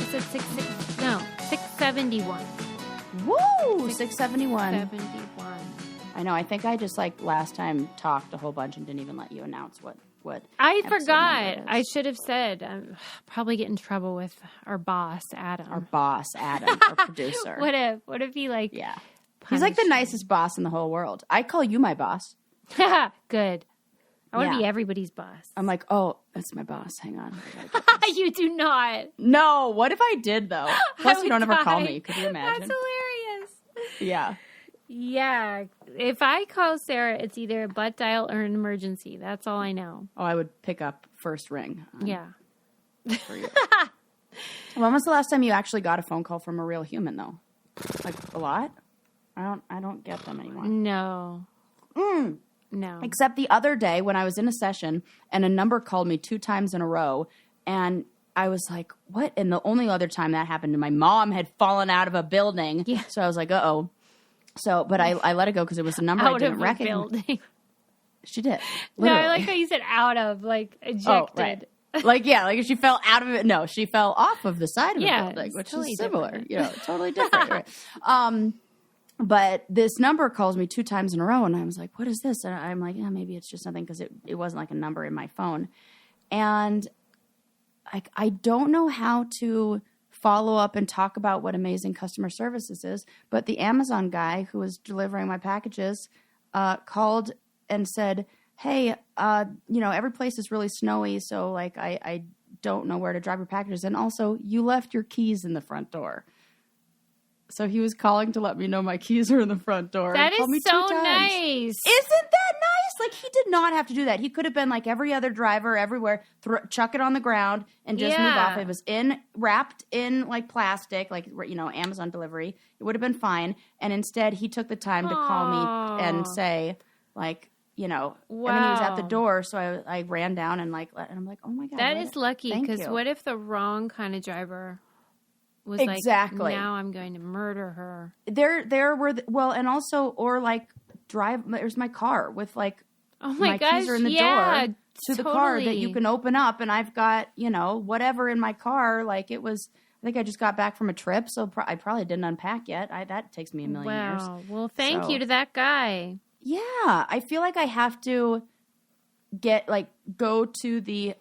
episode 671. Woo! 671. 671. I know. I think I just last time talked a whole bunch and didn't even let you announce what I forgot. I should have said. Probably get in trouble with our boss, Adam. Our producer. What if he Yeah. He's the nicest boss in the whole world. I call you my boss. Good. I want to be everybody's boss. I'm like, oh, that's my boss. Hang on. You do not. No. What if I did, though? Plus, you don't ever call me. Could you imagine? That's hilarious. Yeah. Yeah. If I call Sarah, it's either a butt dial or an emergency. That's all I know. Oh, I would pick up first ring. Yeah. For you. When was the last time you actually got a phone call from a real human, though? A lot? I don't get them anymore. No. No. Except the other day when I was in a session and a number called me 2 times in a row, and I was like, what? And the only other time that happened, my mom had fallen out of a building. Yeah. So I was like, uh-oh. So, but I let it go because it was a number I didn't recognize. Building. She did. Literally. No, I like how you said out of, ejected. Oh, right. She fell out of it. No, she fell off of the side of the building, which totally is similar. Totally different. Right? But this number calls me 2 times in a row, and I was like, what is this? And I'm like, yeah, maybe it's just something, because it wasn't a number in my phone. And I don't know how to follow up and talk about what amazing customer service this is, but the Amazon guy who was delivering my packages called and said, hey, every place is really snowy, so I don't know where to drop your packages, and also you left your keys in the front door. So he was calling to let me know my keys are in the front door. That is so nice. Isn't that nice? He did not have to do that. He could have been like every other driver everywhere, chuck it on the ground and just move off. It was wrapped in plastic, Amazon delivery. It would have been fine. And instead he took the time to call me and say wow. And then he was at the door. So I ran down and I'm like, oh my God. That is lucky, because what if the wrong kind of driver was exactly. Now I'm going to murder her. There were, and also, there's my car with oh my gosh, keys are in the door to the car that you can open up, and I've got, whatever in my car. It was, I think I just got back from a trip, so I probably didn't unpack yet. That takes me a million years. Wow. Well, thank you to that guy. Yeah. I feel like I have to go to the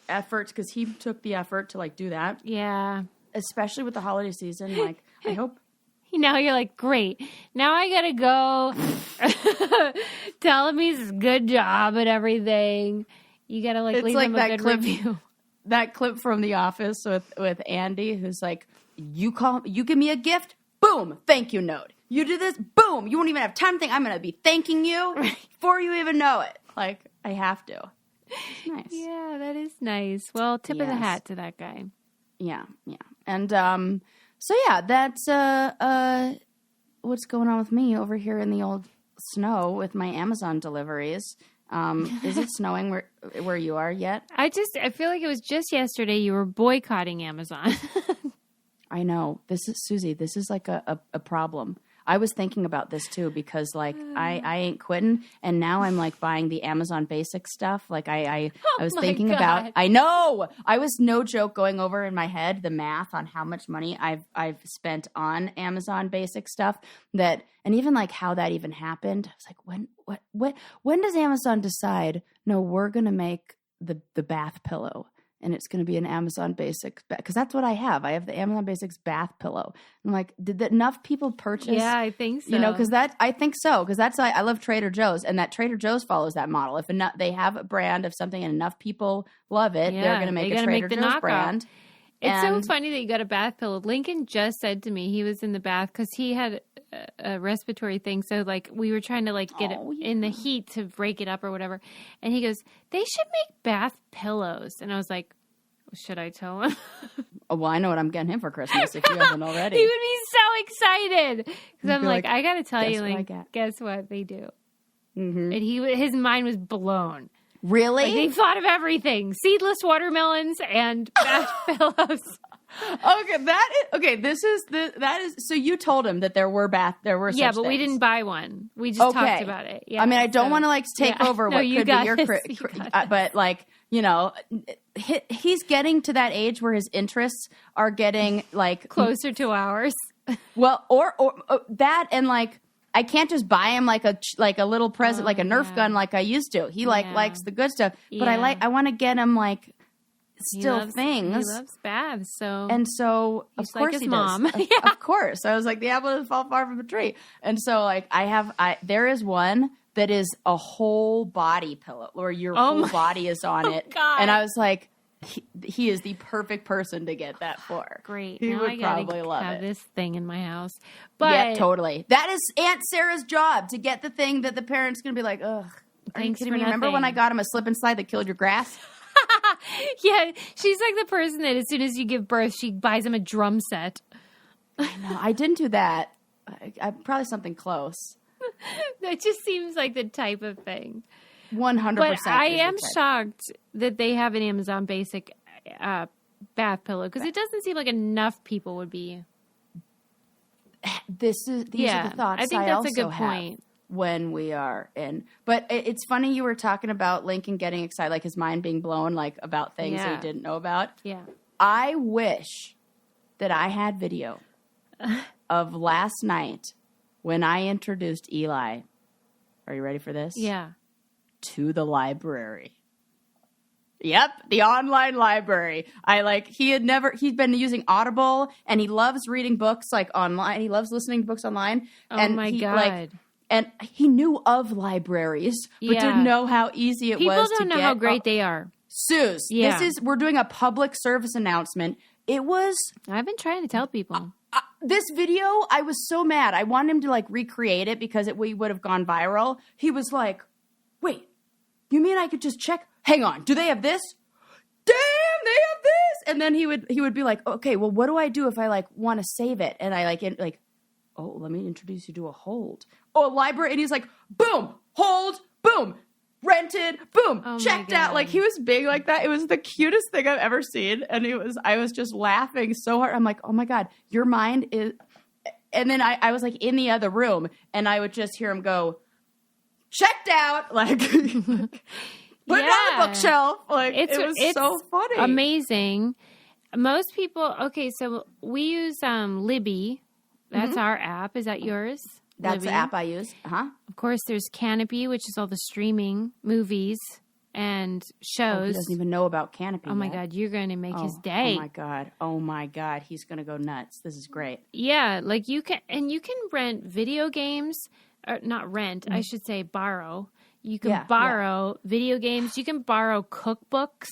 effort, because he took the effort to do that. Yeah. Especially with the holiday season, I hope. Now you're like, great. Now I gotta go tell him he's a good job at everything. You gotta leave him a good review. That clip from The Office with Andy, who's like, you give me a gift, boom, thank you note. You do this, boom, you won't even have time to think. I'm gonna be thanking you before you even know it. I have to. It's nice. Yeah, that is nice. Well, tip of the hat to that guy. Yeah. And so yeah, that's what's going on with me over here in the old snow with my Amazon deliveries. Is it snowing where you are yet? I feel like it was just yesterday you were boycotting Amazon. I know. This is a problem. I was thinking about this too, because I ain't quitting, and now I'm buying the Amazon basic stuff. I was thinking about. I know. I was, no joke, going over in my head the math on how much money I've spent on Amazon basic stuff, and even how that even happened. I was like, when does Amazon decide? No, we're gonna make the bath pillow, and it's going to be an Amazon Basics, because that's what I have. I have the Amazon Basics bath pillow. I'm like, did enough people purchase? Yeah, I think so. I think so, because that's I love Trader Joe's, and that Trader Joe's follows that model. If they have a brand of something and enough people love it, they're going to make a Trader Joe's brand. It's so funny that you got a bath pillow. Lincoln just said to me he was in the bath because he had a respiratory thing. So we were trying to get it in the heat to break it up or whatever. And he goes, they should make bath pillows. And I was like, should I tell him? Oh, well, I know what I'm getting him for Christmas if you haven't already. He would be so excited. Because I'm like, I got to tell you, guess what they do? Mm-hmm. And his mind was blown. Really? They thought of everything. Seedless watermelons and bath pillows. That is so you told him that there were such but things. We didn't buy one. We just talked about it. Yeah, I mean, I don't want to take over what could be your but you know, he's getting to that age where his interests are getting like closer to ours. Well, or that, and like I can't just buy him like a little present, like a Nerf gun, like I used to. He likes the good stuff, but I want to get him like things. He loves baths, so of course his he mom. does. Of course, I was like the apple doesn't fall far from the tree, and so like there is one that is a whole body pillow where your whole body is on it, God. And I was like, he is the perfect person to get that for. Great, he now would I gotta probably love have it. this thing in my house, but yeah, totally. That is Aunt Sarah's job, to get the thing that the parent's gonna be like, ugh. Are you kidding me? Remember when I got him a slip and slide that killed your grass? Yeah, she's like the person that as soon as you give birth, she buys him a drum set. I know. I didn't do that. I probably something close. That just seems like the type of thing. 100%. But I am shocked that they have an Amazon Basic bath pillow, because it doesn't seem like enough people would be. These are the thoughts I think that's a good point. When we are in. But it's funny you were talking about Lincoln getting excited, like his mind being blown, like about things that he didn't know about. Yeah. I wish that I had video of last night when I introduced Eli. Are you ready for this? Yeah. To the library. Yep, the online library. He'd been using Audible, and he loves reading books like online. He loves listening to books online. Oh my God. And he knew of libraries, but didn't know how easy it was to get. People don't know how great they are. Suze, we're doing a public service announcement. It was... I've been trying to tell people. This video, I was so mad. I wanted him to like recreate it because we would have gone viral. He was like, wait, you mean I could just check? Hang on, do they have this? Damn, they have this! And then he would be like, okay, well, what do I do if I like want to save it? And I oh, let me introduce you to a hold. Oh, a library. And he's like, boom, hold, boom, rented, boom, checked out. Like, he was big like that. It was the cutest thing I've ever seen. And I was just laughing so hard. I'm like, oh my God, your mind is. And then I was like in the other room, and I would just hear him go, checked out. Like, put it on the bookshelf. Like, it was so funny. Amazing. Most people, okay, so we use Libby. That's our app. Is that yours? That's Libby? the app I use. Uh-huh. Of course, there's Canopy, which is all the streaming movies and shows. Oh, he doesn't even know about Canopy Oh, my yet. God. You're going to make his day. Oh, my God. He's going to go nuts. This is great. Yeah. Like you can rent video games. Or not rent. I should say borrow. You can borrow video games. You can borrow cookbooks.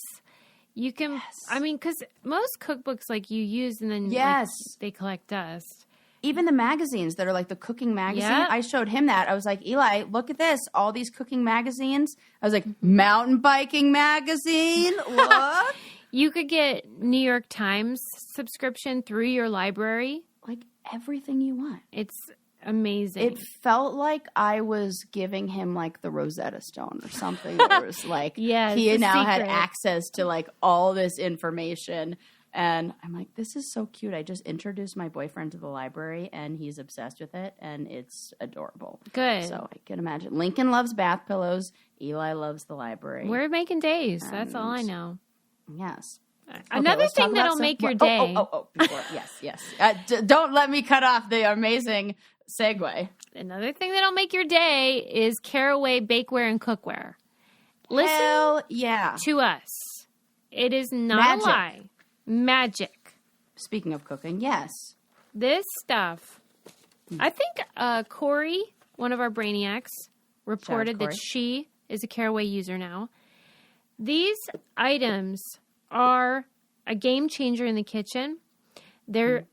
You can, I mean, because most cookbooks like you use and then like, they collect dust. Even the magazines that are like the cooking magazine. Yep. I showed him that. I was like, Eli, look at this. All these cooking magazines. I was like, mountain biking magazine. Look. You could get New York Times subscription through your library. Like everything you want. It's amazing. It felt like I was giving him like the Rosetta Stone or something. That was like, he now had access to like all this information. And I'm like, this is so cute. I just introduced my boyfriend to the library, and he's obsessed with it, and it's adorable. Good. So I can imagine. Lincoln loves bath pillows. Eli loves the library. We're making days. That's all I know. Yes. Another thing that'll make your day. Yes. Don't let me cut off the amazing segue. Another thing that'll make your day is Caraway bakeware and cookware. Listen to us. It is not a lie. Magic. Speaking of cooking, yes. This stuff. I think Corey, one of our brainiacs, reported that she is a Caraway user now. These items are a game changer in the kitchen. They're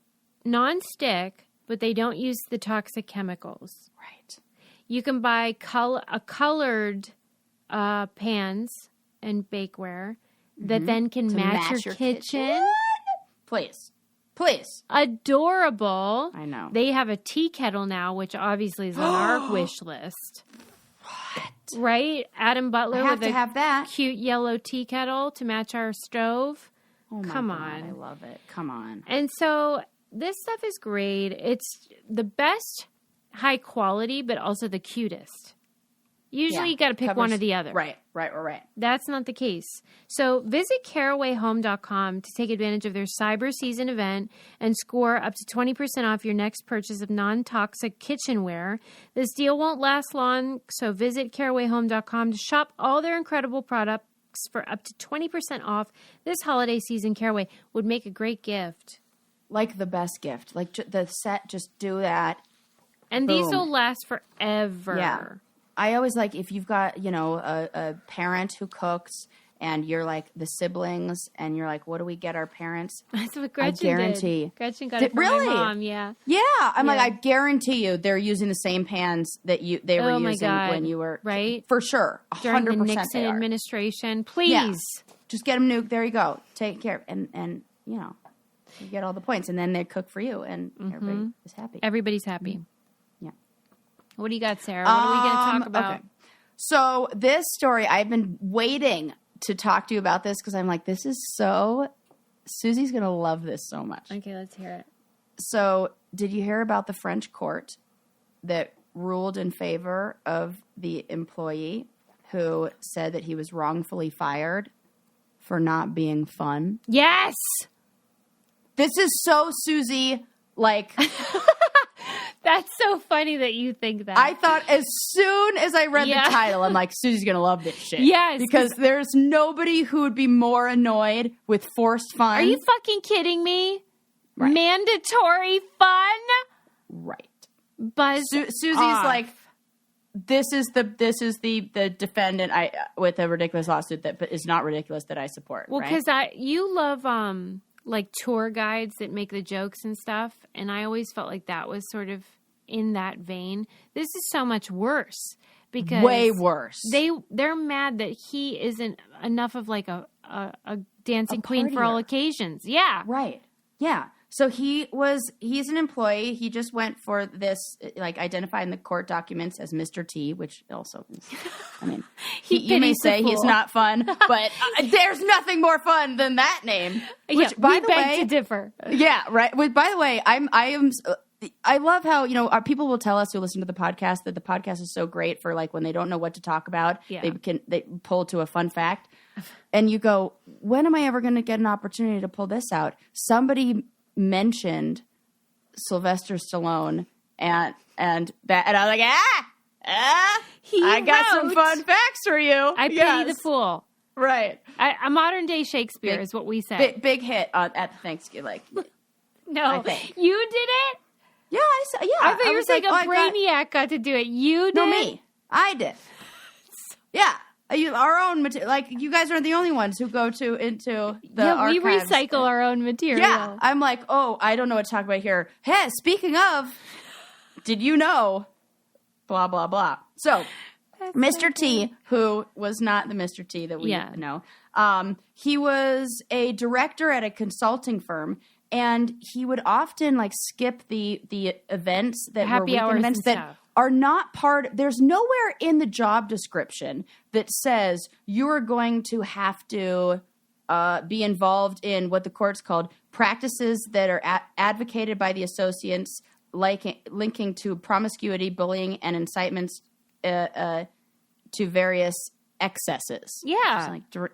non-stick, but they don't use the toxic chemicals. Right. You can buy colored pans and bakeware that then can match your kitchen. Please. Adorable. I know. They have a tea kettle now, which obviously is on our wish list. What? Right? Adam Butler with to have that cute yellow tea kettle to match our stove. Oh my Come God, on. I love it. Come on. And so this stuff is great. It's the best high quality, but also the cutest. Usually you got to pick one or the other. Right. That's not the case. So visit carawayhome.com to take advantage of their Cyber Season event and score up to 20% off your next purchase of non-toxic kitchenware. This deal won't last long, so visit carawayhome.com to shop all their incredible products for up to 20% off this holiday season. Caraway would make a great gift. Like the best gift. Like the set, just do that. And Boom. These will last forever. Yeah. I always like if you've got, a parent who cooks and you're like the siblings and you're like, what do we get our parents? That's what Gretchen guarantee. did. Gretchen got it for my mom, yeah. Yeah. I'm like, I guarantee you they're using the same pans that they were using when you were. Right? For sure. 100% During the Nixon administration. Please. Yeah. Just get them nuked. There you go. Take care. And you get all the points. And then they cook for you and everybody is happy. Everybody's happy. Mm-hmm. What do you got, Sarah? What are we going to talk about? Okay. So this story, I've been waiting to talk to you about this because I'm like, this is so... Susie's going to love this so much. Okay, let's hear it. So did you hear about the French court that ruled in favor of the employee who said that he was wrongfully fired for not being fun? Yes! This is so Susie, like... That's so funny that you think that. I thought as soon as I read the title, I'm like, Susie's going to love this shit. Yes. Because there's nobody who would be more annoyed with forced fun. Are you fucking kidding me? Right. Mandatory fun? Right. Buzz Susie's off. like, this is the defendant with a ridiculous lawsuit that is not ridiculous that I support. Well, because you love like tour guides that make the jokes and stuff, and I always felt like that was sort of in that vein. This is so much worse because way worse. They're mad that he isn't enough of like a dancing queen for all occasions. Yeah, right. Yeah. So he's an employee. He just went for this, like identified in the court documents as Mr. T, which also, I mean, you may say he's not fun, but there's nothing more fun than that name. Which, by the way, beg to differ. Yeah, right. By the way, I love how, our people will tell us who listen to the podcast that the podcast is so great for like when they don't know what to talk about, they pull to a fun fact. And you go, when am I ever going to get an opportunity to pull this out? Somebody mentioned Sylvester Stallone and I was like, I got some fun facts for you. I pity the fool. Right. A modern day Shakespeare is what we say. Big hit at the Thanksgiving. Like, no, you did it? Yeah, I thought you were saying a brainiac got to do it. You did? No, me. I did. Yeah. Our own material. Like, you guys aren't the only ones who go into the archives. We recycle our own material. Yeah. I'm like, I don't know what to talk about here. Hey, speaking of, did you know? Blah, blah, blah. So, Mr. T, who was not the Mr. T that we know, he was a director at a consulting firm, and he would often, like, skip the events that were weekend events that are not there's nowhere in the job description that says you are going to have to be involved in what the court's called practices that are advocated by the associates, linking to promiscuity, bullying, and incitements to various excesses. Yeah. Like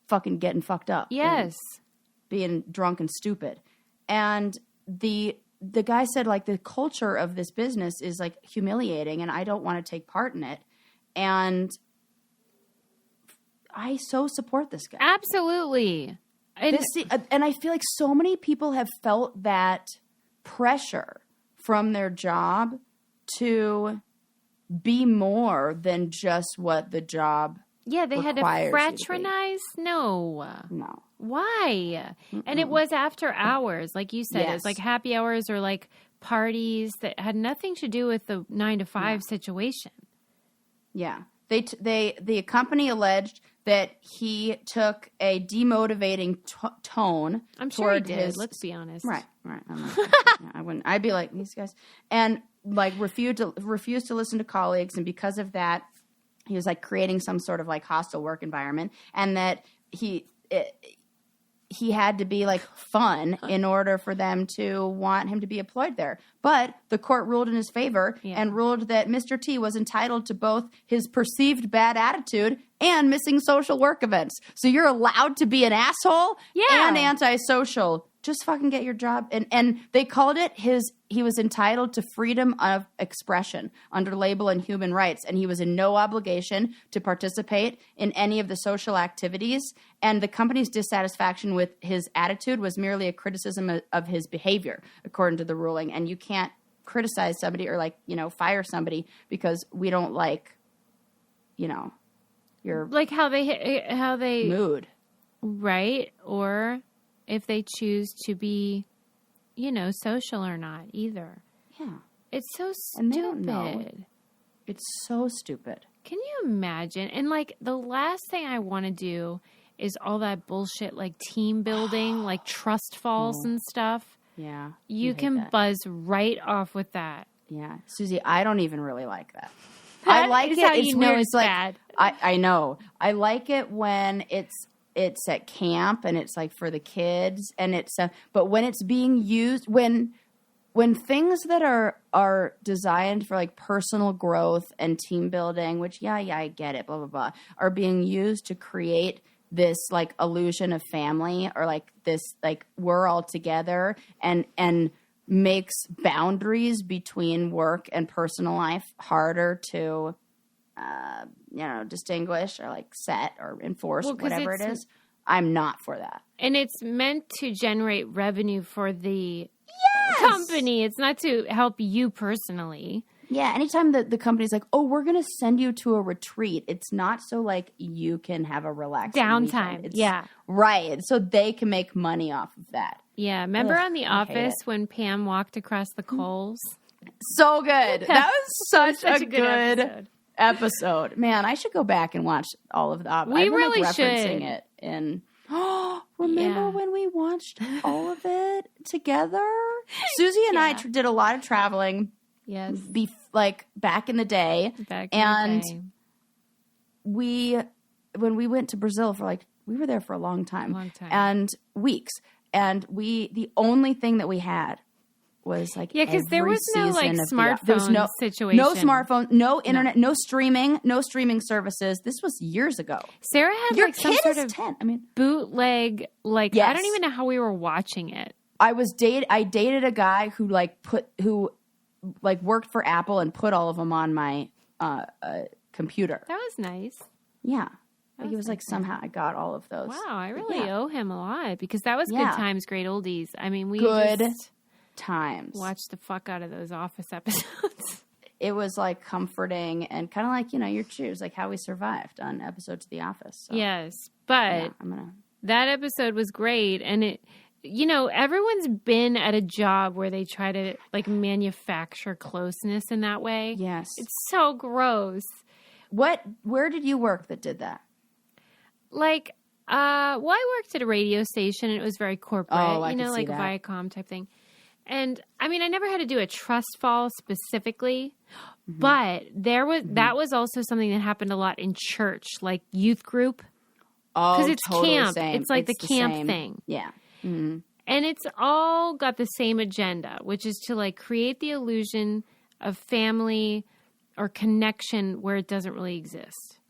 fucking getting fucked up. Yes. Being drunk and stupid. And the guy said, like, the culture of this business is, like, humiliating, and I don't want to take part in it. And I so support this guy. Absolutely. And I feel like so many people have felt that pressure from their job to be more than just what the job they had to fraternize? No. Why? Mm-mm. And it was after hours, like you said. Yes. It was like happy hours or like parties that had nothing to do with the 9 to 5 situation. Yeah. The company alleged that he took a demotivating tone. I'm sure he did. Let's be honest. Right. I wouldn't. I'd be like these guys, and like refused to listen to colleagues, and because of that, he was like creating some sort of like hostile work environment, and that he had to be like fun in order for them to want him to be employed there. But the court ruled in his favor and ruled that Mr. T was entitled to both his perceived bad attitude and missing social work events. So you're allowed to be an asshole and antisocial. Just fucking get your job. And they called it he was entitled to freedom of expression under label and human rights. And he was in no obligation to participate in any of the social activities. And the company's dissatisfaction with his attitude was merely a criticism of his behavior, according to the ruling. And you can't criticize somebody or fire somebody because we don't like, your like how they mood. Right. Or if they choose to be, social or not either. Yeah. It's so stupid. And they don't know. It's so stupid. Can you imagine? And the last thing I want to do is all that bullshit like team building, like trust falls and stuff. Yeah. You can buzz right off with that. Yeah. Susie, I don't even really like that. I like it. It's weird. It's bad. I know. I like it when it's at camp and it's like for the kids and but when it's being used, when things that are designed for like personal growth and team building, which I get it, blah, blah, blah, are being used to create this like illusion of family or like this, like we're all together and makes boundaries between work and personal life harder to distinguish or like set or enforce, whatever it is. I'm not for that. And it's meant to generate revenue for the company. It's not to help you personally. Yeah. Anytime that the company's like, oh, we're going to send you to a retreat, it's not so like you can have a relaxing downtime. Right. So they can make money off of that. Yeah. Remember on The Office when Pam walked across the coals? So good. That was such a good episode. Man, I should go back and watch all of that. We really referencing should. It in remember when we watched all of it together? Susie and I did a lot of traveling. Yes. Back in the day. When we went to Brazil we were there for a long time. And weeks. And the only thing that we had was like because there was no like smartphone situation, no smartphone, no internet, no streaming services. This was years ago. Some sort of 10. I mean, bootleg. I don't even know how we were watching it. I dated a guy who worked for Apple and put all of them on my computer. That was nice. Yeah. It was like somehow I got all of those. Wow, I really owe him a lot because that was good times, great oldies. I mean, we just times. Watch the fuck out of those Office episodes. It was like comforting and kind of like, your choose, like how we survived on episodes of The Office. So. Yes. But that episode was great. And it, everyone's been at a job where they try to like manufacture closeness in that way. Yes. It's so gross. Where did you work that did that? I worked at a radio station and it was very corporate, like a Viacom type thing. And I mean, I never had to do a trust fall specifically, but that was also something that happened a lot in church, like youth group. Oh, because it's totally camp. Same. It's like the camp thing. Yeah. Mm-hmm. And it's all got the same agenda, which is to like create the illusion of family or connection where it doesn't really exist.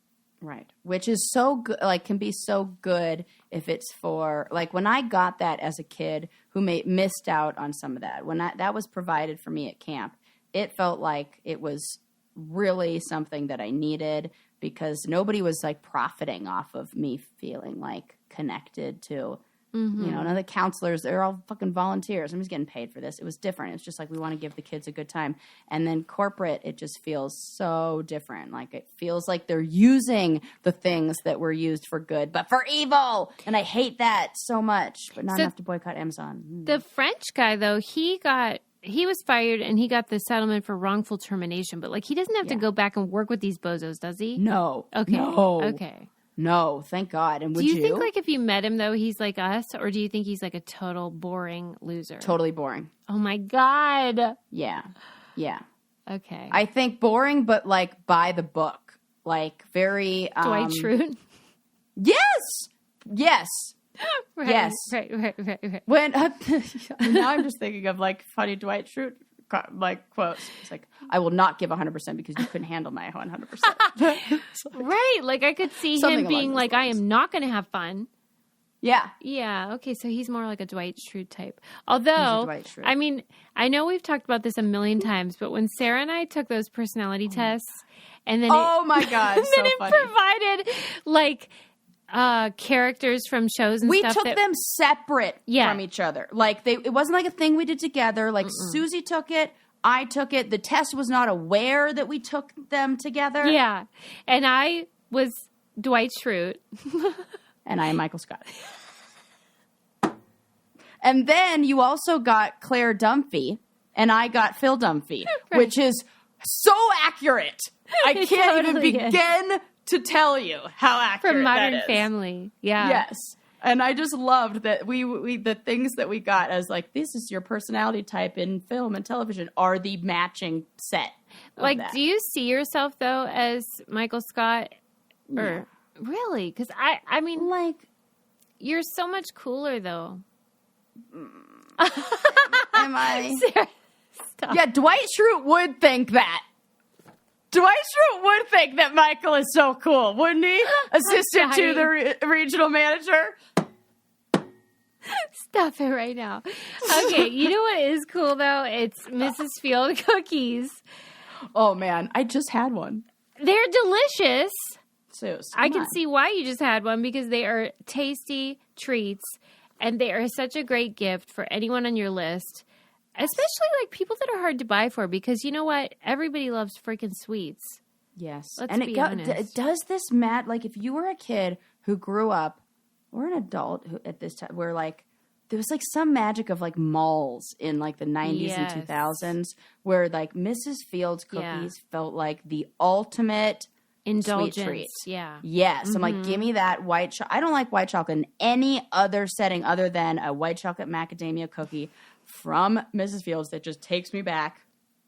Right. Which is so good, can be so good if it's for, when I got that as a kid who missed out on some of that, when that was provided for me at camp, it felt like it was really something that I needed because nobody was profiting off of me feeling connected to, none of the counselors, they're all fucking volunteers. I'm just getting paid for this. It was different. It's just we want to give the kids a good time. And then corporate, it just feels so different. It feels like they're using the things that were used for good, but for evil. And I hate that so much, but not enough to boycott Amazon. The French guy, though, he was fired and he got the settlement for wrongful termination, but he doesn't have to go back and work with these bozos, does he? No. Okay. No. Okay. No, thank God. And would you think if you met him though, he's like us, or do you think he's a total boring loser? Totally boring. Oh my God. Yeah. Yeah. Okay. I think boring, but by the book, very Dwight Schrute. Yes. Yes. Right, yes. Right. When now I'm just thinking of like funny Dwight Schrute like quotes. It's like, I will not give 100% because you couldn't handle my 100%. Right. Like I could see him being like, I am not going to have fun. Yeah. Yeah. Okay. So he's more like a Dwight Schrute type. Although, I mean, I know we've talked about this a million times, but when Sarah and I took those personality tests and then my God, and then it provided like characters from shows and stuff. We took them separate from each other. Like it wasn't like a thing we did together. Like Susie took it, I took it. The test was not aware that we took them together. Yeah. And I was Dwight Schrute. And I am Michael Scott. And then you also got Claire Dunphy, and I got Phil Dunphy, which is so accurate. I can't even begin to tell you how accurate from Modern that is. Family. Yeah. Yes. And I just loved that we the things that we got as like, this is your personality type in film and television are the matching set. Like, do you see yourself though as Michael Scott? Or really? Because I mean, like, you're so much cooler though. Am I? Sarah, stop. Yeah, Dwight Schrute would think that. Dwight Schrute would think that Michael is so cool, wouldn't he? Assistant to the regional manager. Stop it right now. Okay, you know what is cool though? It's Mrs. Field cookies. Oh man, I just had one. They're delicious. Sus, I can see why you just had one because they are tasty treats and they are such a great gift for anyone on your list. Especially like people that are hard to buy for because you know what? Everybody loves freaking sweets. Yes. Let's be honest. It does this like if you were a kid who grew up or an adult who at this time where like there was like some magic of like malls in like the 90s and 2000s where like Mrs. Fields cookies felt like the ultimate indulgence. Sweet treat. Yeah. Yes. I'm like, give me that white chocolate. I don't like white chocolate in any other setting other than a white chocolate macadamia cookie from Mrs. Fields that just takes me back.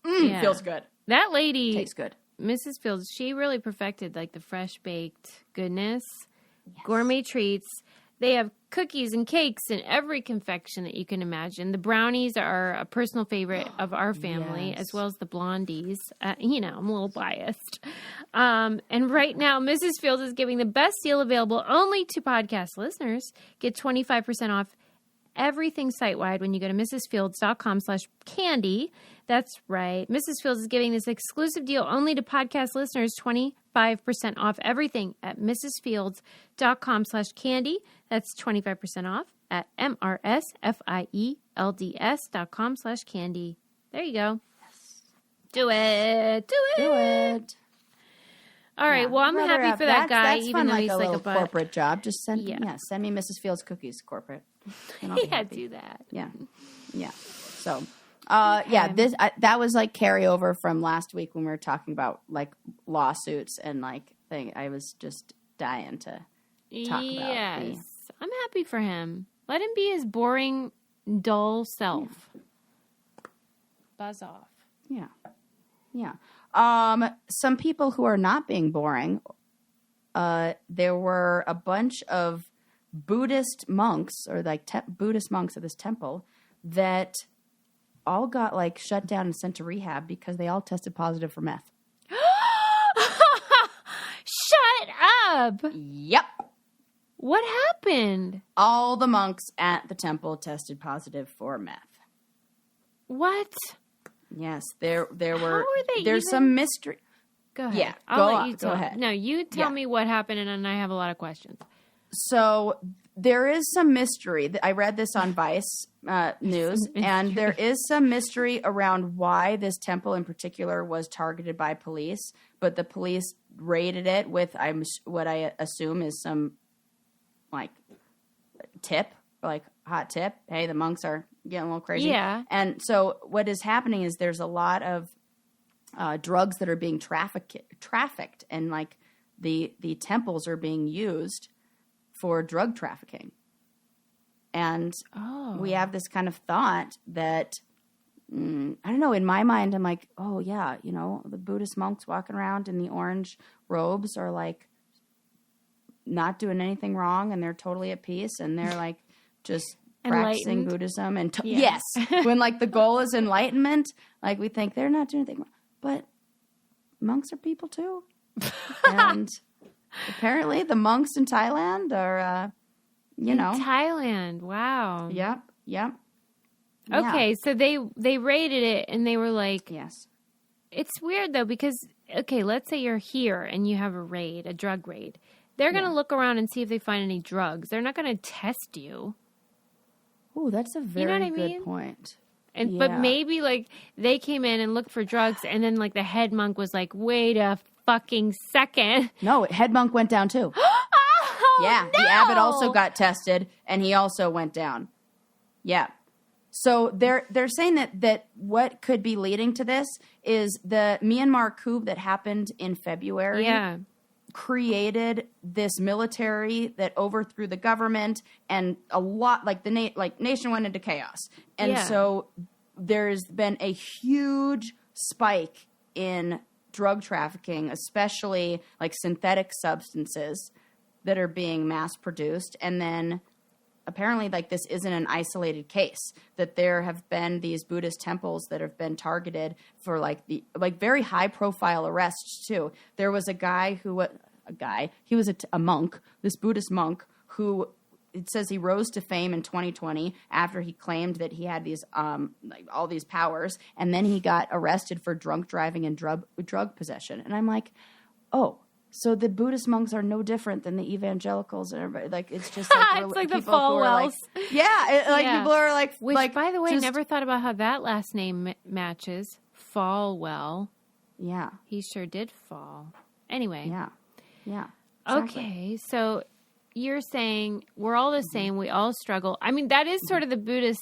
Feels good. That lady tastes good. Mrs. Fields, she really perfected like the fresh baked goodness. Yes. Gourmet treats. They have cookies and cakes in every confection that you can imagine. The brownies are a personal favorite of our family, as well as the blondies. You know, I'm a little biased. And right now, Mrs. Fields is giving the best deal available only to podcast listeners. Get 25% off everything site-wide when you go to mrsfields.com/candy. That's right. Mrs. Fields is giving this exclusive deal only to podcast listeners, 25% off everything at mrsfields.com/candy. That's 25% off at mrsfields.com/candy. There you go. Yes. Do it. All right. Well, I'm happy for that guy, that's even fun, though like he's a like little a butt. corporate job. Just send me Mrs. Fields cookies corporate. Yeah, do that. Yeah. So, that was like carryover from last week when we were talking about like lawsuits and like thing. I was just dying to talk about. I'm happy for him. Let him be his boring, dull self. Buzz off. Yeah. Some people who are not being boring. There were a bunch of Buddhist monks or like Buddhist monks at this temple that all got like shut down and sent to rehab because they all tested positive for meth. Shut up. Yep. What happened? All the monks at the temple tested positive for meth. What? Yes, there were. How are they there's some mystery. Go ahead. Yeah, I'll let you go ahead. No, you tell me what happened, and then I have a lot of questions. So there is some mystery. I read this on Vice News, and there is some mystery around why this temple in particular was targeted by police. But the police raided it with what I assume is some like tip, like hot tip. Hey, the monks are getting a little crazy. Yeah. And so what is happening is there's a lot of drugs that are being trafficked, and like the temples are being used for drug trafficking. And we have this kind of thought that, I don't know, in my mind, I'm like, oh yeah, you know, the Buddhist monks walking around in the orange robes are like not doing anything wrong and they're totally at peace and they're like just practicing Buddhism and yes, when like the goal is enlightenment, like we think they're not doing anything wrong, but monks are people too. And apparently the monks in Thailand are, Thailand. Wow. Yep. Okay. So they raided it and they were like, yes. It's weird though, because, okay, let's say you're here and you have a drug raid. They're going to look around and see if they find any drugs. They're not going to test you. Oh, that's a very good point. And But maybe, like, they came in and looked for drugs, and then, like, the head monk was like, wait a fucking second. No, head monk went down, too. No! The abbot also got tested, and he also went down. Yeah. So they're saying that what could be leading to this is the Myanmar coup that happened in February. Yeah. Created this military that overthrew the government, and a lot like the nation went into chaos, and so there's been a huge spike in drug trafficking, especially like synthetic substances that are being mass produced, and then apparently like this isn't an isolated case, that there have been these Buddhist temples that have been targeted for very high profile arrests too. There was he was a monk, this Buddhist monk who it says he rose to fame in 2020 after he claimed that he had these all these powers, and then he got arrested for drunk driving and drug possession. And I'm like, oh, so the Buddhist monks are no different than the evangelicals and everybody. Like, it's just like it's like the Falwells. People are like, which, by the way, never thought about how that last name matches. Falwell. Yeah, he sure did fall. Anyway. Yeah. Exactly. Okay, so you're saying we're all the same. We all struggle. I mean, that is sort of the Buddhist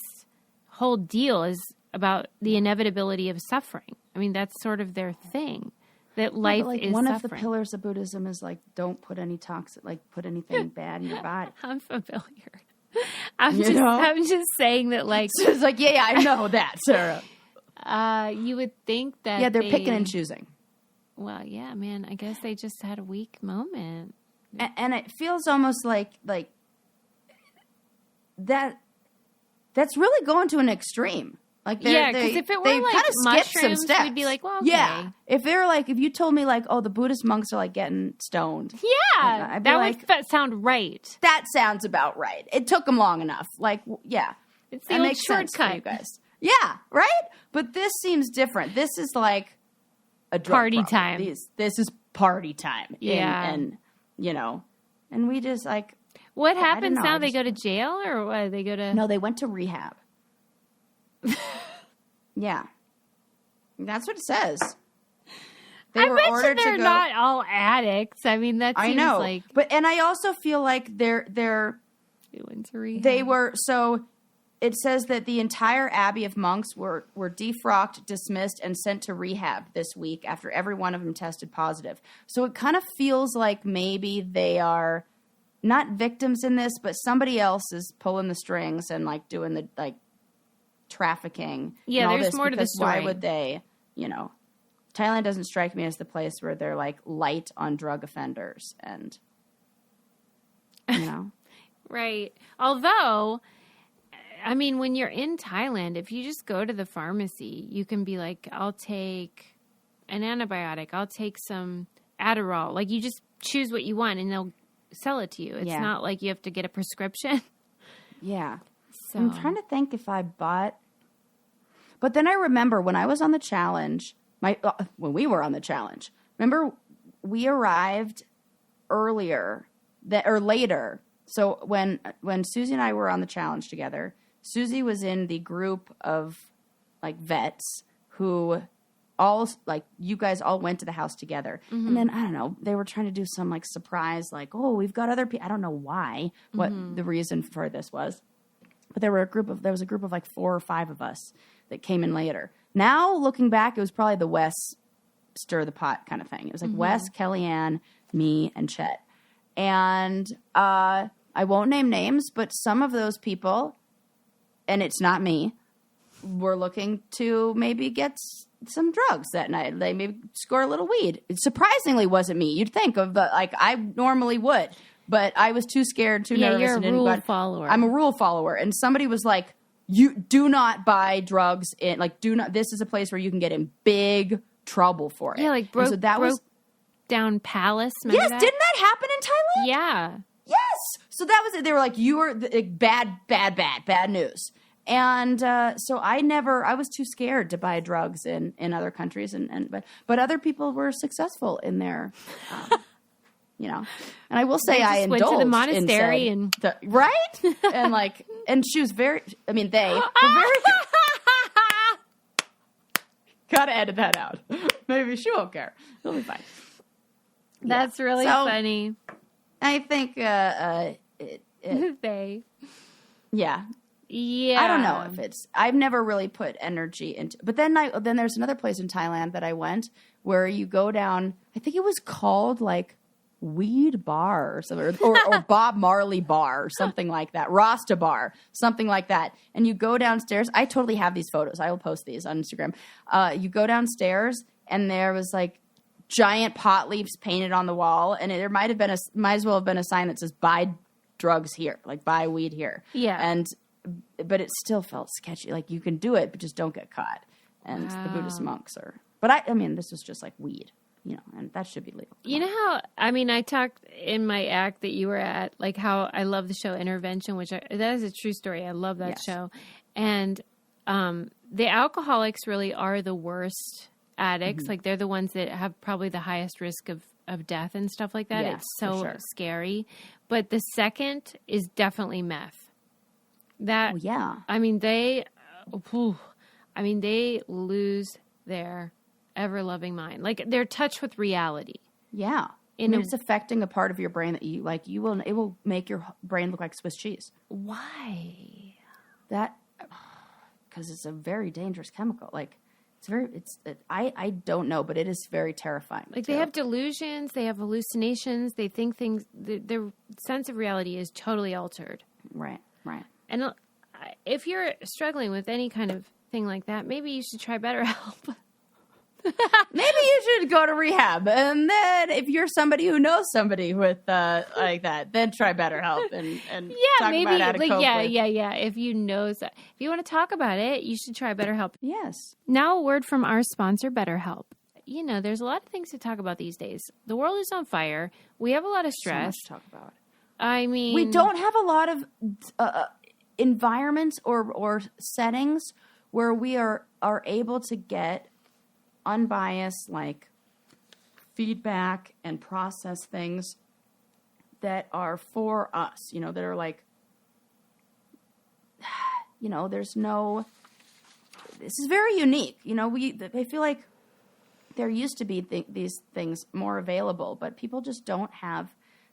whole deal, is about the inevitability of suffering. I mean, that's sort of their thing. That life is one suffering. of the pillars of Buddhism is like, don't put any put anything bad in your body. I'm familiar. I'm just saying that, like, it's like, I know that, Sarah. You would think that they're picking and choosing. Well, yeah, man. I guess they just had a weak moment, and it feels almost like that. That's really going to an extreme. Like, because if it were like mushrooms, we'd be like, well, okay. Yeah. If you told me like, oh, the Buddhist monks are like getting stoned. Yeah. That would sound right. That sounds about right. It took them long enough. Like, yeah. It's the old shortcut. You guys. Yeah. Right? But this seems different. This is like a drug party problem. time. This is party time. Yeah. And we just like. What happens now? They go to jail or what? They go to. No, they went to rehab. Yeah, that's what it says. I bet they're not all addicts. I mean, that seems like. And I also feel like they went to rehab. They were so. It says that the entire abbey of monks were defrocked, dismissed, and sent to rehab this week after every one of them tested positive. So it kind of feels like maybe they are not victims in this, but somebody else is pulling the strings and like doing the like. Trafficking. Yeah, there's more to the story. Why would they, Thailand doesn't strike me as the place where they're like light on drug offenders and, Right. Although, I mean, when you're in Thailand, if you just go to the pharmacy, you can be like, I'll take an antibiotic. I'll take some Adderall. Like, you just choose what you want and they'll sell it to you. It's not like you have to get a prescription. Yeah. So. I'm trying to think if I bought, but then I remember when I was on the challenge, when we were on the challenge, remember we arrived later. So when Susie and I were on the challenge together, Susie was in the group of like vets who all like you guys all went to the house together. Mm-hmm. And then I don't know, they were trying to do some like surprise, like, oh, we've got other people. I don't know why, what the reason for this was. But there was a group of like 4 or 5 of us that came in later. Now, looking back, it was probably the Wes stir the pot kind of thing. It was like Wes, Kellyanne, me, and Chet. And I won't name names, but some of those people, and it's not me, were looking to maybe get some drugs that night. They maybe score a little weed. It surprisingly wasn't me. You'd think of I normally would. but I was too scared, too nervous. You're a rule follower. I'm a rule follower. And somebody was like, you do not buy drugs in, like, this is a place where you can get in big trouble for it. Yeah, like broke down palace. Yes, didn't that happen in Thailand? Yeah. Yes. So that was it. They were like, you are bad news. And so I was too scared to buy drugs in other countries, but other people were successful in their, and I will say I indulged went to the monastery right, and she was they were very. Gotta edit that out. Maybe she won't care. It'll be fine. That's really funny. I think they. Yeah. Yeah. I don't know if I've never really put energy into, but then there's another place in Thailand that I went where you go down, I think it was called like Weed Bar or something, or Bob Marley Bar or something like that. Rasta Bar, something like that. And you go downstairs. I totally have these photos. I will post these on Instagram. You go downstairs and there was like giant pot leaves painted on the wall. And there might as well have been a sign that says buy drugs here, like buy weed here. Yeah. But it still felt sketchy. Like you can do it, but just don't get caught. And the Buddhist monks are. But I mean, this was just like weed, and that should be legal. You know how? I mean, I talked in my act that you were at, like how I love the show Intervention, that is a true story. I love that show, and the alcoholics really are the worst addicts. Mm-hmm. Like they're the ones that have probably the highest risk of death and stuff like that. Yeah, it's so scary. But the second is definitely meth. That I mean they lose their ever loving mind. Like they're touched with reality. Yeah. It's affecting a part of your brain that you like. It will make your brain look like Swiss cheese. Why? Because it's a very dangerous chemical. Like I don't know, but it is very terrifying. Like they have delusions, they have hallucinations, they think things. Their sense of reality is totally altered. Right. And if you're struggling with any kind of thing like that, maybe you should try BetterHelp. Maybe you should go to rehab. And then if you're somebody who knows somebody with like that, then try BetterHelp and talk about how to cope with. Yeah. If you know, if you want to talk about it, you should try BetterHelp. Yes. Now a word from our sponsor, BetterHelp. There's a lot of things to talk about these days. The world is on fire. We have a lot of stress. So much to talk about. I mean, we don't have a lot of environments or settings where we are able to get unbiased like feedback and process things that are for us, that are like, this is very unique. I feel like there used to be these things more available, but people just don't have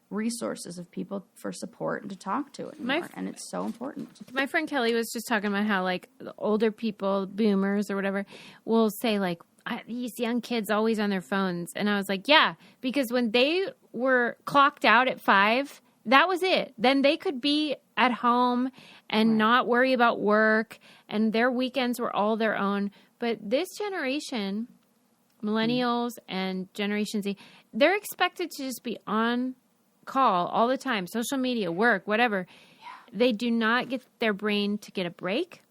resources of people for support and to talk to anymore, and it's so important. My friend Kelly was just talking about how like the older people, boomers or whatever, will say like, these young kids always on their phones. And I was like, yeah, because when they were clocked out at 5, that was it. Then they could be at home and not worry about work, and their weekends were all their own. But this generation, millennials and Generation Z, they're expected to just be on call all the time, social media, work, whatever. Yeah. They do not get their brain to get a break.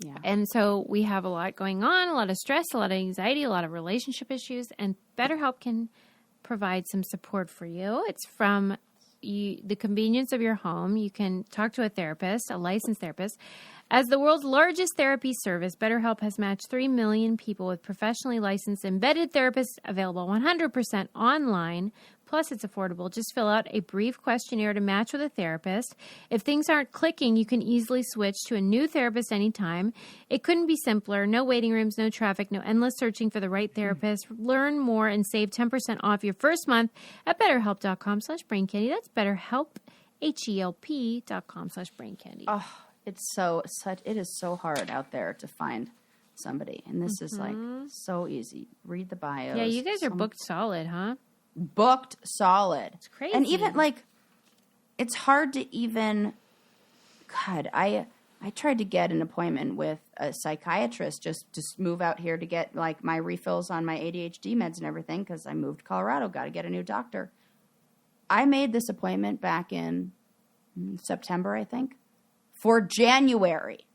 Yeah. And so we have a lot going on, a lot of stress, a lot of anxiety, a lot of relationship issues, and BetterHelp can provide some support for you. It's from the convenience of your home. You can talk to a therapist, a licensed therapist. As the world's largest therapy service, BetterHelp has matched 3 million people with professionally licensed embedded therapists available 100% online. Plus, it's affordable. Just fill out a brief questionnaire to match with a therapist. If things aren't clicking, you can easily switch to a new therapist anytime. It couldn't be simpler. No waiting rooms, no traffic, no endless searching for the right therapist. Learn more and save 10% off your first month at BetterHelp.com/BrainCandy. That's BetterHelp, HELP.com/BrainCandy. Oh, it is so hard out there to find somebody. And this is like so easy. Read the bios. Yeah, you guys are booked solid, huh? Booked solid. It's crazy. And even like, it's hard to even, God, I tried to get an appointment with a psychiatrist just to move out here to get like my refills on my ADHD meds and everything because I moved to Colorado, got to get a new doctor. I made this appointment back in September, I think, for January.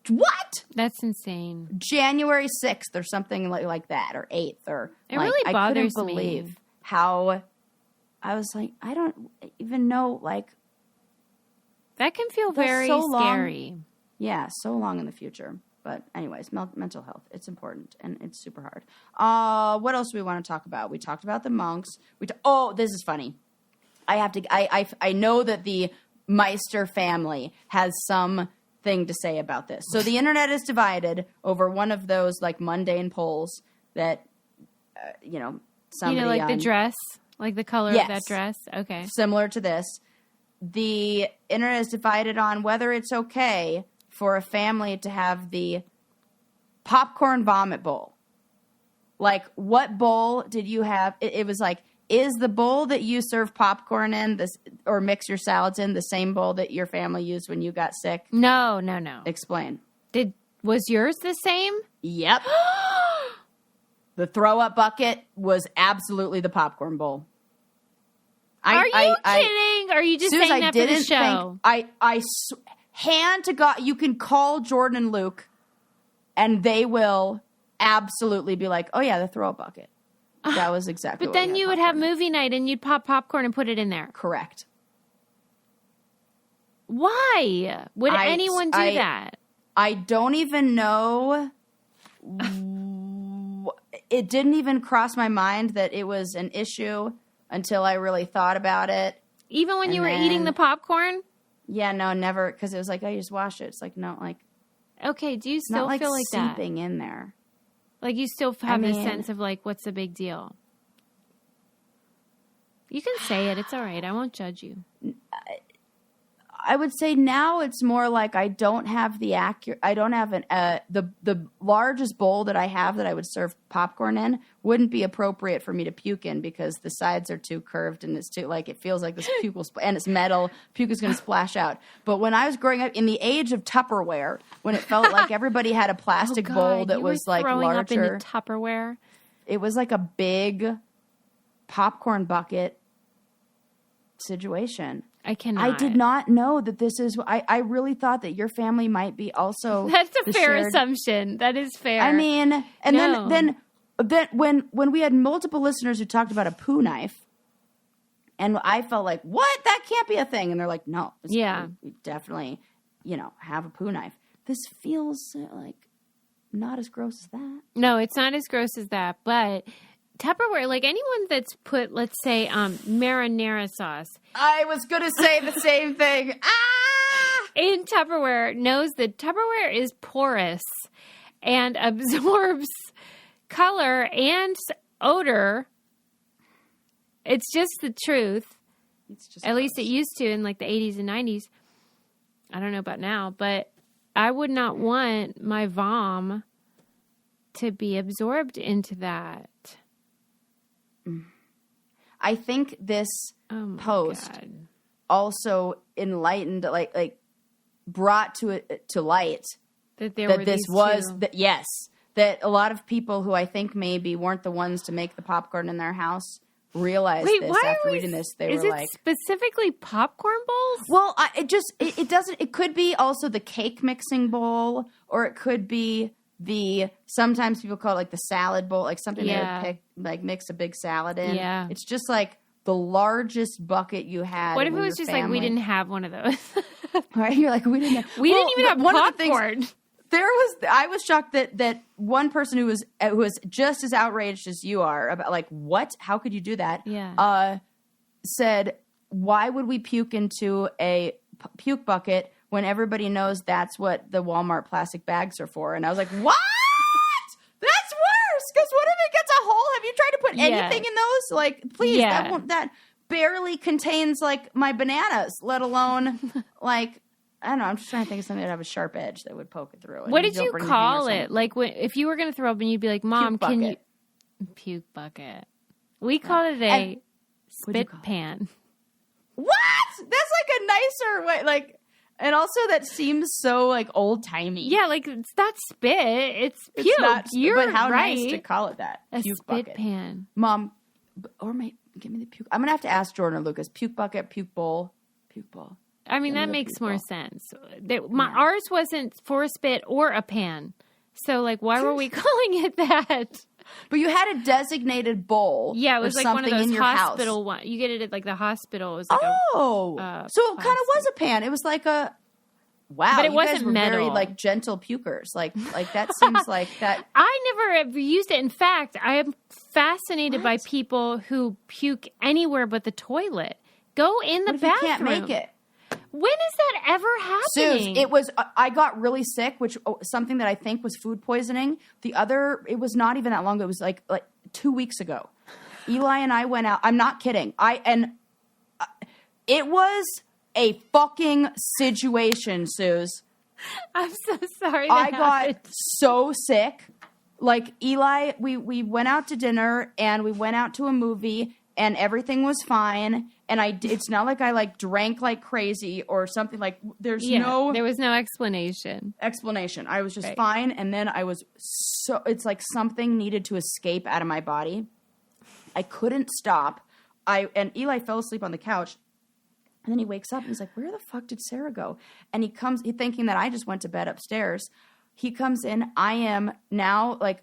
What? That's insane. January 6th or something like that, or 8th, or it really bothers I couldn't believe how I was like, I don't even know, like, that can feel very scary. Yeah, so long in the future. But anyways, mental health, it's important, and it's super hard. What else do we want to talk about? We talked about the monks. This is funny. I know that the Meister family has something to say about this. So the internet is divided over one of those like mundane polls that, somebody like the dress, like the color of that dress. Okay. Similar to this. The internet is divided on whether it's okay for a family to have the popcorn vomit bowl. Like, what bowl did you have? It was like, is the bowl that you serve popcorn in or mix your salads in the same bowl that your family used when you got sick? No. Explain. Was yours the same? Yep. The throw-up bucket was absolutely the popcorn bowl. Are you kidding? Or are you just saying that for the show? Hand to God, you can call Jordan and Luke, and they will absolutely be like, oh, yeah, the throw-up bucket. That was exactly But then you would have movie night, and you'd pop popcorn and put it in there. Correct. Why would anyone do that? I don't even know. It didn't even cross my mind that it was an issue until I really thought about it. Even when you were eating the popcorn? Yeah, no, never. Because it was like, oh, you just wash it. It's like, no, like. Okay, do you still feel like that? Seeping in there. Like you still have this sense of like, what's the big deal? You can say it. It's all right. I won't judge you. I would say now it's more like I don't have the the largest bowl that I have that I would serve popcorn in wouldn't be appropriate for me to puke in because the sides are too curved and it's too like it feels like this puke will and it's metal. Puke is going to splash out. But when I was growing up in the age of Tupperware, when it felt like everybody had a plastic bowl that was like larger, up into Tupperware. It was like a big popcorn bucket situation. I cannot. I did not know that this is. I really thought that your family might be also. That's a fair assumption. That is fair. I mean, and then when we had multiple listeners who talked about a poo knife, and I felt like, what? That can't be a thing. And they're like, no. We definitely, have a poo knife. This feels like not as gross as that. No, it's not as gross as that, but. Tupperware, like anyone that's put, let's say, marinara sauce. I was going to say the same thing. In Tupperware knows that Tupperware is porous and absorbs color and odor. It's just the truth. At least it used to in like the 80s and 90s. I don't know about now, but I would not want my vom to be absorbed into that. I think this post also enlightened, like brought to light that that a lot of people who I think maybe weren't the ones to make the popcorn in their house realized this after reading this. They were like, specifically popcorn bowls? Well, it doesn't. It could be also the cake mixing bowl, or it could be. Sometimes people call it like the salad bowl, like something they would pick, like mix a big salad in. Yeah. It's just like the largest bucket you had. What if it was just like we didn't have one of those? Right? You're like, we didn't even have popcorn. I was shocked that one person who was just as outraged as you are about like, what? How could you do that? Yeah. Said, why would we puke into a puke bucket when everybody knows that's what the Walmart plastic bags are for? And I was like, what? That's worse. Because what if it gets a hole? Have you tried to put anything in those? Like, please, that barely contains like my bananas, let alone like, I don't know. I'm just trying to think of something that have a sharp edge that would poke it through. What did you call it? Like if you were going to throw up and you'd be like, Mom, can you... Puke bucket. We called it a spit pan. What? That's like a nicer way. Like, and also that seems so like old timey. Yeah, like it's not spit. It's puke. But how nice to call it that. A spit pan. Mom, give me the puke. I'm gonna have to ask Jordan or Lucas. Puke bucket, puke bowl, puke bowl. I mean, that makes more sense. Ours wasn't for a spit or a pan. So, like, why were we calling it that? But you had a designated bowl. Yeah, it was like one of those hospital ones. You get it at, like, the hospital. It was like so it kind of was a pan. It was like a... Wow, but it you wasn't guys were metal. Very, like, gentle pukers. Like that seems like that... I never have used it. In fact, I am fascinated by people who puke anywhere but the toilet. Go in the bathroom. You can't make it? When is that ever happening? Suze, it was, I got really sick, which something that I think was food poisoning. It was not even that long ago. It was like 2 weeks ago. Eli and I went out. I'm not kidding. It was a fucking situation, Suze. I'm so sorry. I got so sick. Like Eli, we went out to dinner and we went out to a movie and everything was fine. And it's not like I like drank like crazy or something. Like there was no explanation. I was just fine. And then it's like something needed to escape out of my body. I couldn't stop. And Eli fell asleep on the couch. And then he wakes up and he's like, where the fuck did Sarah go? And he thinking that I just went to bed upstairs. He comes in. I am now like,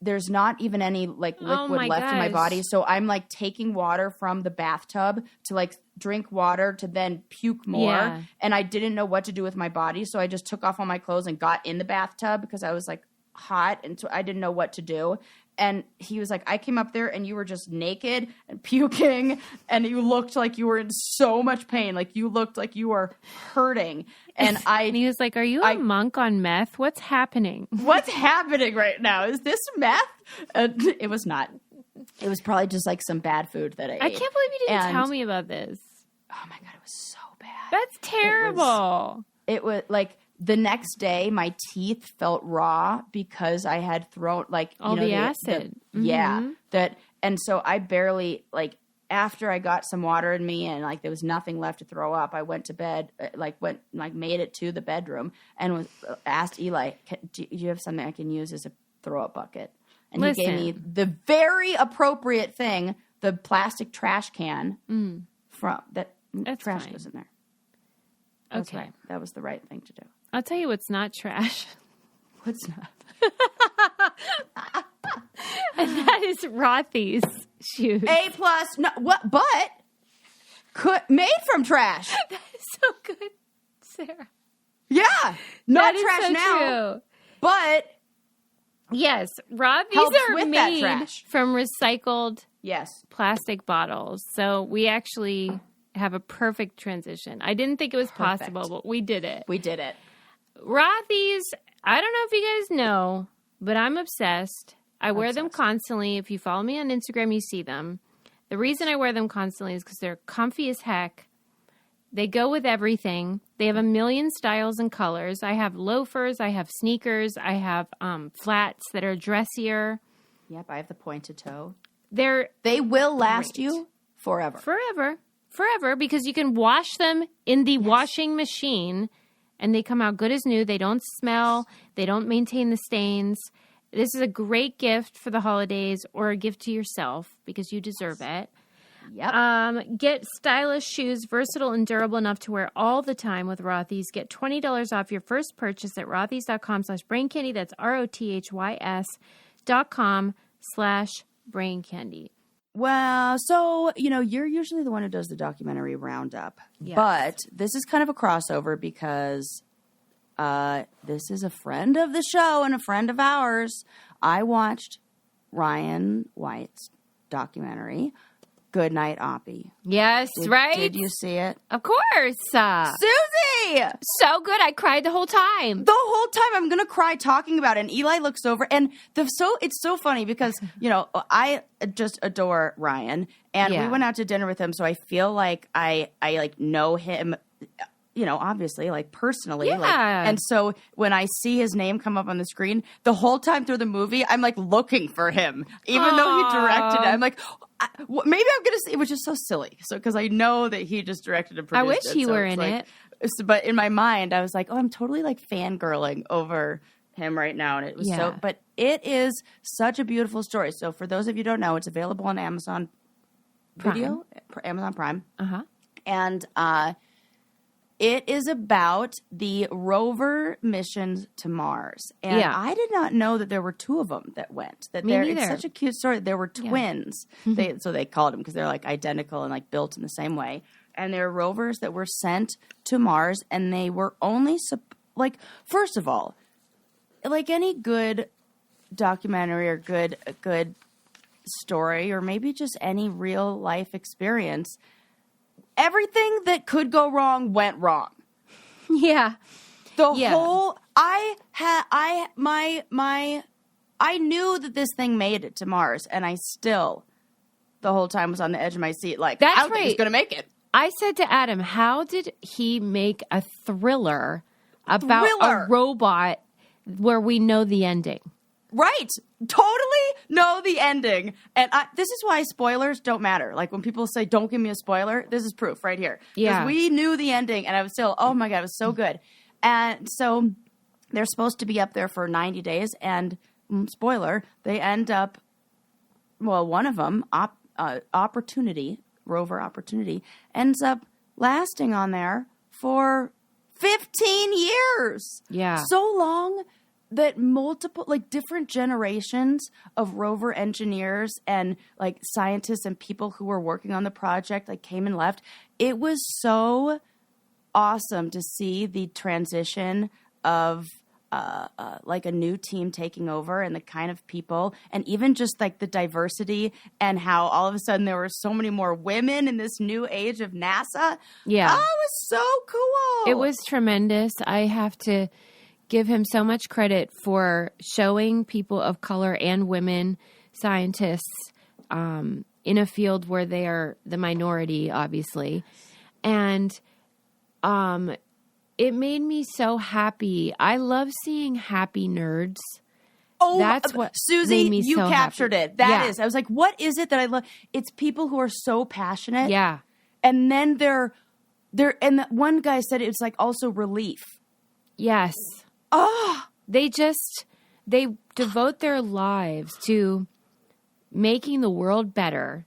there's not even any like liquid left in my body. So I'm like taking water from the bathtub to like drink water to then puke more. Yeah. And I didn't know what to do with my body. So I just took off all my clothes and got in the bathtub because I was like hot. And so I didn't know what to do. And he was like, I came up there and you were just naked and puking and you looked like you were in so much pain. Like you looked like you were hurting. And he was like, are you a monk on meth? What's happening? What's happening right now? Is this meth? It was not. It was probably just like some bad food that I ate. I can't believe you didn't tell me about this. Oh my God, it was so bad. That's terrible. It was like... The next day, my teeth felt raw because I had thrown like the acid. Yeah, and so I barely after I got some water in me and like there was nothing left to throw up. I went to bed, made it to the bedroom and asked Eli, "Do you have something I can use as a throw up bucket?" And he gave me the very appropriate thing, the plastic trash can from that. That's trash fine. goes in there. That's right. That was the right thing to do. I'll tell you what's not trash. What's not? And that is Rothy's shoes. A+. No, what? But made from trash. That is so good, Sarah. Yeah. Not that trash is so now. True. But yes, Rothy's are made from recycled plastic bottles. So we actually have a perfect transition. I didn't think it was possible, but we did it. We did it. Rothy's, I don't know if you guys know, but I'm obsessed. I wear them constantly. If you follow me on Instagram, you see them. The reason I wear them constantly is because they're comfy as heck. They go with everything. They have a million styles and colors. I have loafers. I have sneakers. I have flats that are dressier. Yep, I have the pointed toe. They will last you forever. Forever, because you can wash them in the washing machine and they come out good as new. They don't smell. They don't maintain the stains. This is a great gift for the holidays or a gift to yourself because you deserve it. Yep. Get stylish shoes, versatile and durable enough to wear all the time with Rothy's. Get $20 off your first purchase at rothys.com/braincandy. That's ROTHYS.com/braincandy. Well, so, you're usually the one who does the documentary roundup. Yes. But this is kind of a crossover because this is a friend of the show and a friend of ours. I watched Ryan White's documentary, Good Night, Oppie. Yes, right? Did you see it? Of course. Susie! So good. I cried the whole time. The whole time. I'm going to cry talking about it. And Eli looks over. And it's so funny because, I just adore Ryan. And we went out to dinner with him. So I feel like I know him, obviously, personally. Yeah. And so when I see his name come up on the screen, the whole time through the movie, I'm looking for him. Even though he directed it. I'm like... maybe I'm going to say, which is so silly. So, because I know that he just directed and produced it. I wish he were in it. But in my mind, I was like, oh, I'm totally fangirling over him right now. And it was but it is such a beautiful story. So for those of you who don't know, it's available on Amazon Video, Amazon Prime. Uh-huh. And it is about the rover missions to Mars. And I did not know that there were 2 of them that went. That Me neither. It's such a cute story. There were twins. So they called them because they're like identical and like built in the same way. And they're rovers that were sent to Mars, and they were only first of all, like any good documentary or good story, or maybe just any real life experience, everything that could go wrong went wrong. Yeah. Whole I knew that this thing made it to Mars, and I still the whole time was on the edge of my seat like, that's I don't think he's going to make it. I said to Adam, how did he make a thriller about a robot where we know the ending? Right. Totally know the ending. And this is why spoilers don't matter. Like when people say, don't give me a spoiler, this is proof right here. Yeah. Because we knew the ending, and I was still, oh my God, it was so good. And so they're supposed to be up there for 90 days, and spoiler, they end up, well, one of them, rover Opportunity, ends up lasting on there for 15 years. Yeah. So long that multiple, like different generations of rover engineers and like scientists and people who were working on the project like came and left. It was so awesome to see the transition of like a new team taking over and the kind of people, and even just like the diversity and how all of a sudden there were so many more women in this new age of NASA. Yeah. Oh, it was so cool. It was tremendous. I have to give him so much credit for showing people of color and women scientists in a field where they are the minority, obviously. And it made me so happy. I love seeing happy nerds. Oh, that's what Susie, made me you so captured happy. it. That is. I was like, what is it that I love? It's people who are so passionate. Yeah. And then they're and one guy said it was like also relief. Yes. Oh, they devote their lives to making the world better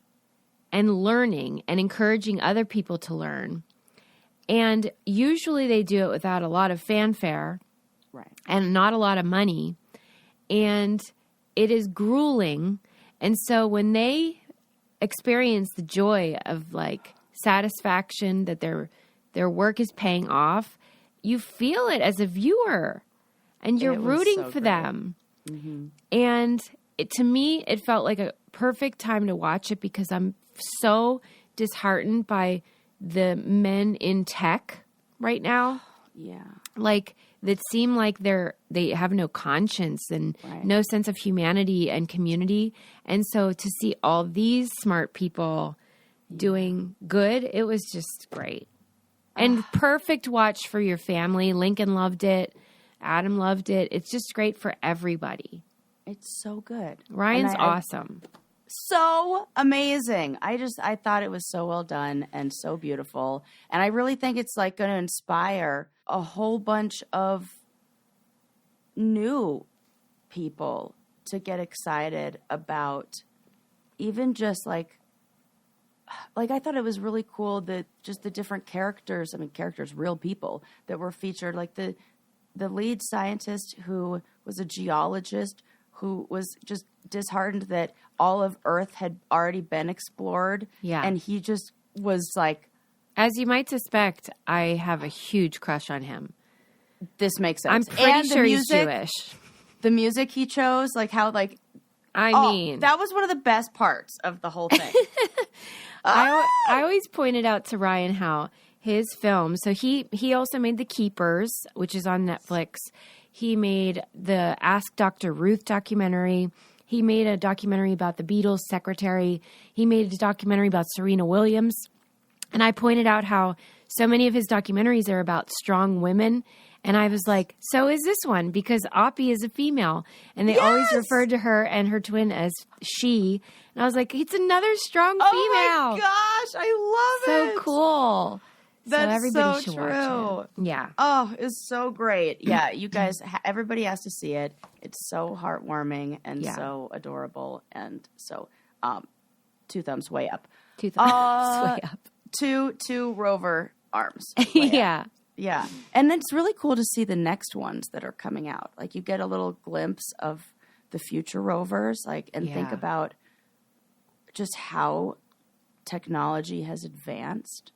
and learning and encouraging other people to learn. And usually they do it without a lot of fanfare, right, and not a lot of money. And it is grueling. And so when they experience the joy of like satisfaction that their work is paying off, you feel it as a viewer. And you're rooting for them. Mm-hmm. And to me, it felt like a perfect time to watch it because I'm so disheartened by the men in tech right now. Yeah. Like, that seem like they have no conscience and no sense of humanity and community. And so to see all these smart people doing good, it was just great. And perfect watch for your family. Lincoln loved it. Adam loved it. It's just great for everybody. It's so good. Ryan's awesome. So amazing. I thought it was so well done and so beautiful. And I really think it's like going to inspire a whole bunch of new people to get excited about even just like I thought it was really cool that just the different characters, real people that were featured, like the lead scientist who was a geologist who was just disheartened that all of Earth had already been explored. Yeah. And he just was like... As you might suspect, I have a huge crush on him. This makes sense. I'm pretty sure he's Jewish. The music he chose, like how like... I mean... That was one of the best parts of the whole thing. I always pointed out to Ryan how his film... So he also made The Keepers, which is on Netflix. He made the Ask Dr. Ruth documentary. He made a documentary about the Beatles secretary. He made a documentary about Serena Williams. And I pointed out how so many of his documentaries are about strong women. And I was like, so is this one, because Oppie is a female. And they always referred to her and her twin as she. And I was like, it's another strong female. Oh my gosh, I love it. So cool. That's so everybody so should true. watch it. Yeah. Oh, it's so great. Yeah, you guys, everybody has to see it. It's so heartwarming and so adorable. And so 2 thumbs way up. 2 thumbs way up. 2 rover arms. Yeah. Yeah. And it's really cool to see the next ones that are coming out. Like you get a little glimpse of the future rovers, and think about just how technology has advanced.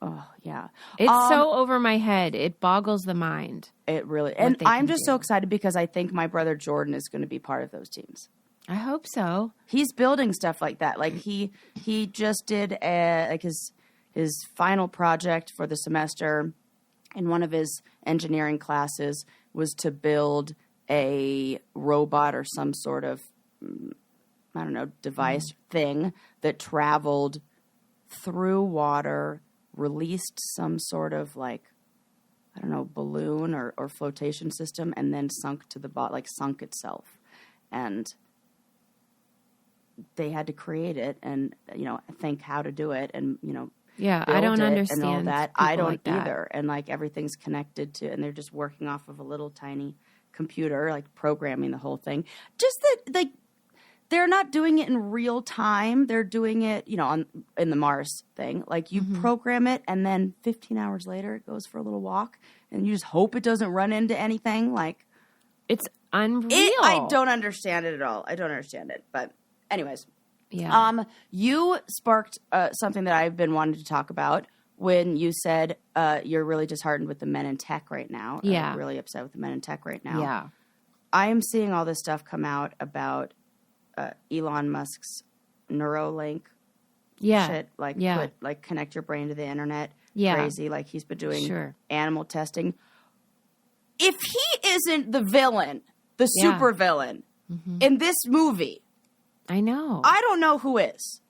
Oh, yeah. It's so over my head. It boggles the mind. It really, and I'm just so excited because I think my brother Jordan is going to be part of those teams. I hope so. He's building stuff like that. Like he just did his final project for the semester in one of his engineering classes was to build a robot or some sort of, I don't know, device thing that traveled through water, released some sort of balloon or flotation system, and then sunk to the bottom, sunk itself. And they had to create it and, think how to do it and, yeah, I don't understand. And all that. I don't either. And everything's connected to, and they're just working off of a little tiny computer, programming the whole thing. Just that, they're not doing it in real time. They're doing it, in the Mars thing. You program it, and then 15 hours later, it goes for a little walk, and you just hope it doesn't run into anything. It's unreal. I don't understand it at all. I don't understand it. But anyways, yeah. You sparked something that I've been wanting to talk about when you said you're really disheartened with the men in tech right now. Yeah, really upset with the men in tech right now. Yeah, I am seeing all this stuff come out about Elon Musk's Neuralink shit, connect your brain to the internet. Yeah. Crazy, he's been doing animal testing. If he isn't the villain, the super villain in this movie, I know. I don't know who is.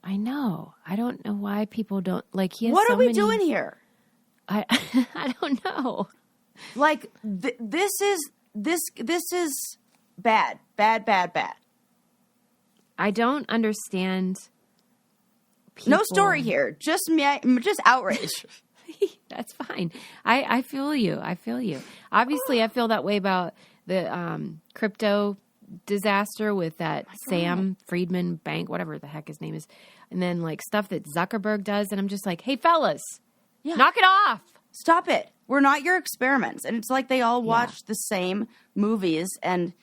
I know. I don't know why people don't he has what so are we many... doing here? I don't know. This is bad. I don't understand. People. No story here. Just outrage. That's fine. I feel you. Obviously, I feel that way about the crypto disaster with that Sam Friedman bank, whatever the heck his name is. And then stuff that Zuckerberg does. And I'm just hey, fellas, knock it off. Stop it. We're not your experiments. And it's they all watched the same movies. And,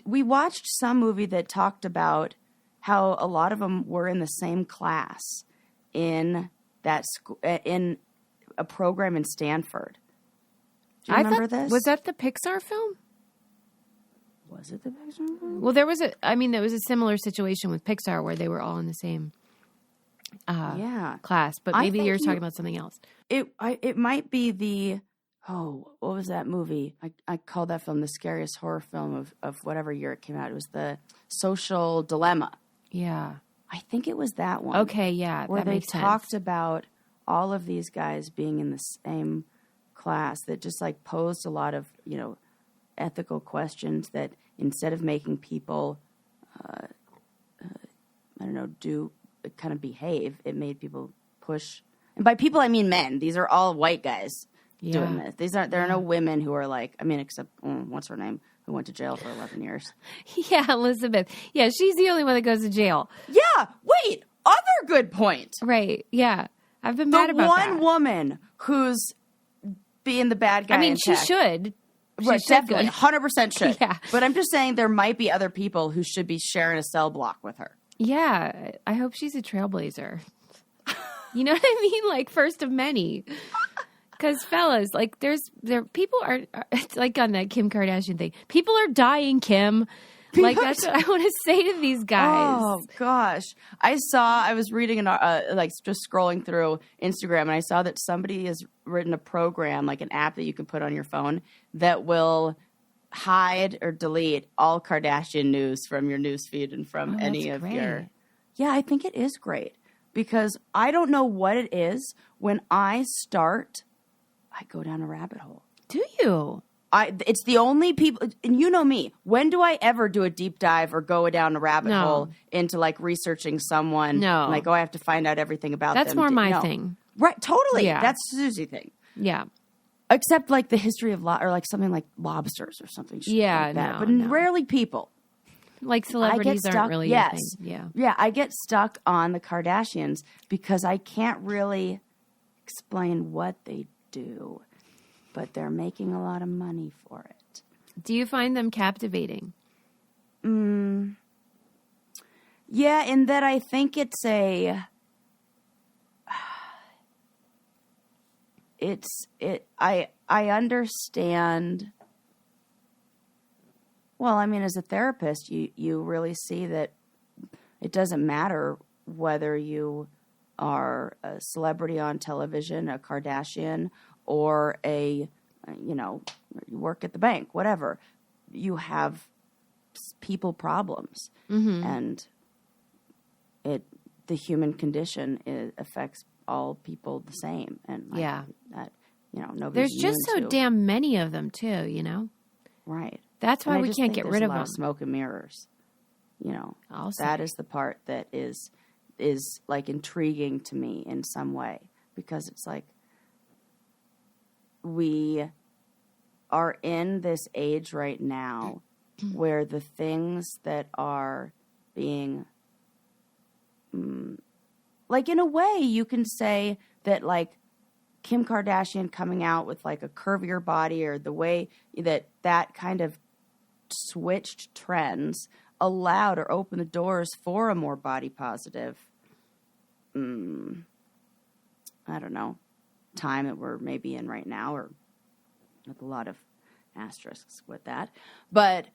we watched some movie that talked about how a lot of them were in the same class in that in a program in Stanford. Do you remember this? Was that the Pixar film? Was it the Pixar film? Well, there was a similar situation with Pixar where they were all in the same class, but maybe you're talking about something else. It might be the what was that movie? I called that film the scariest horror film of whatever year it came out. It was the Social Dilemma. Yeah. I think it was that one. Okay, yeah. Where they talked about all of these guys being in the same class that just posed a lot of, ethical questions that instead of making people, do kind of behave, it made people push. And by people, I mean men. These are all white guys doing this. There are no women who are except, what's her name? Who went to jail for 11 years. Yeah, Elizabeth. Yeah, she's the only one that goes to jail. Yeah, wait. Other good point. Right, yeah. I've been mad about that. The one woman who's being the bad guy. I mean, she should. Right, definitely. 100% should. Yeah. But I'm just saying there might be other people who should be sharing a cell block with her. Yeah. I hope she's a trailblazer. You know what I mean? First of many. Because fellas, people are it's on that Kim Kardashian thing. People are dying, Kim. That's what I want to say to these guys. Oh gosh, I was reading just scrolling through Instagram, and I saw that somebody has written a program, an app that you can put on your phone that will hide or delete all Kardashian news from your news feed and from any of your. Yeah, I think it is great because I don't know what it is when I go down a rabbit hole. Do you? It's the only people, and you know me. When do I ever do a deep dive or go down a rabbit hole into researching someone? No. I have to find out everything about them. That's more my thing. Right, totally. Yeah. That's Susie thing. Yeah. Except the history of or something like lobsters or something. Yeah, like that. no, but no. rarely people. Like celebrities aren't really a thing. Yeah. Yeah, I get stuck on the Kardashians because I can't really explain what they do, but they're making a lot of money for it. Do you find them captivating? Yeah, in that I think it's I understand. Well, I mean, as a therapist, you really see that it doesn't matter whether you are a celebrity on television, a Kardashian, or you work at the bank, whatever. You have people problems, and the human condition affects all people the same, and that nobody's There's just so damn many of them too, right? That's why we can't get rid of them. Smoke and mirrors, that is the part that is like intriguing to me in some way, because it's like we are in this age right now where the things that are being like, in a way you can say that, like, Kim Kardashian coming out with like a curvier body, or the way that kind of switched trends allowed or opened the doors for a more body positive I don't know, time that we're maybe in right now, or with a lot of asterisks with that. But